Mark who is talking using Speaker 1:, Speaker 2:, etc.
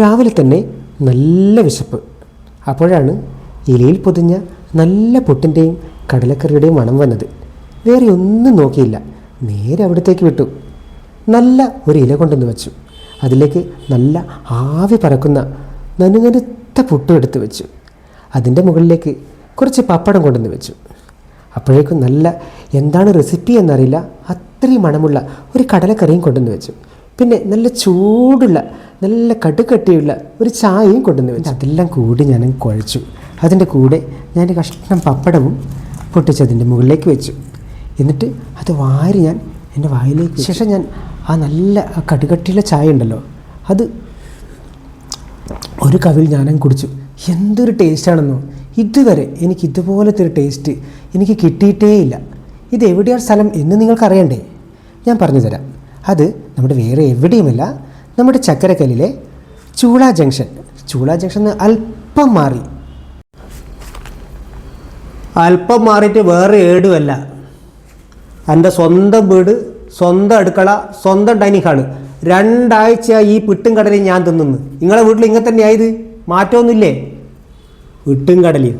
Speaker 1: രാവിലെ തന്നെ നല്ല വിശപ്പ്. അപ്പോഴാണ് ഇലയിൽ പൊതിഞ്ഞ നല്ല പുട്ടിൻ്റെയും കടലക്കറിയുടെയും മണം വന്നത്. വേറെ ഒന്നും നോക്കിയില്ല, നേരെ അവിടത്തേക്ക് വിട്ടു. നല്ല ഒരു ഇല കൊണ്ടുവന്ന് വെച്ചു. അതിലേക്ക് നല്ല ആവി പറക്കുന്ന നനുനനുത്ത പുട്ടും എടുത്ത് വെച്ചു. അതിൻ്റെ മുകളിലേക്ക് കുറച്ച് പപ്പടം കൊണ്ടുവന്ന് വെച്ചു. അപ്പോഴേക്കും നല്ല, എന്താണ് റെസിപ്പി എന്നറിയില്ല, അത്രയും മണമുള്ള ഒരു കടലക്കറിയും കൊണ്ടുവന്ന് വെച്ചു. പിന്നെ നല്ല ചൂടുള്ള നല്ല കടുകട്ടിയുള്ള ഒരു ചായയും കൊണ്ടുവന്ന് വെച്ചു. അതെല്ലാം കൂടി ഞാൻ കുഴച്ചു. അതിൻ്റെ കൂടെ ഞാൻ കഷ്ണം പപ്പടവും പൊട്ടിച്ചതിൻ്റെ മുകളിലേക്ക് വെച്ചു. എന്നിട്ട് അത് വാരി ഞാൻ എൻ്റെ വായിലേക്ക്. ശേഷം ഞാൻ ആ നല്ല കടുകട്ടിയുള്ള ചായ ഉണ്ടല്ലോ, അത് ഒരു കവിൾ ഞാനും കുടിച്ചു. എന്തൊരു ടേസ്റ്റാണെന്നോ! ഇതുവരെ എനിക്ക് ഇതുപോലത്തെ ഒരു ടേസ്റ്റ് എനിക്ക് കിട്ടിയിട്ടേ ഇല്ല. ഇത് എവിടെയാണ് സ്ഥലം എന്ന് നിങ്ങൾക്കറിയണ്ടേ? ഞാൻ പറഞ്ഞു തരാം. അത് നമ്മുടെ വേറെ എവിടെയുമല്ല, നമ്മുടെ ചക്കരക്കല്ലിലെ ചൂള ജംഗ്ഷൻ. ചൂള ജംഗ്ഷൻ അല്പം മാറിയിട്ട് വേറെ ഏടുമല്ല. എൻ്റെ സ്വന്തം വീട്, സ്വന്തം അടുക്കള, സ്വന്തം ഡൈനിങ് ഹാള്. 2 ആഴ്ച ഈ പുട്ടും കടലയും ഞാൻ തിന്നുന്നു. നിങ്ങളെ വീട്ടിൽ ഇങ്ങനെ തന്നെയായത്? മാറ്റമൊന്നുമില്ലേ? പുട്ടും കടലയും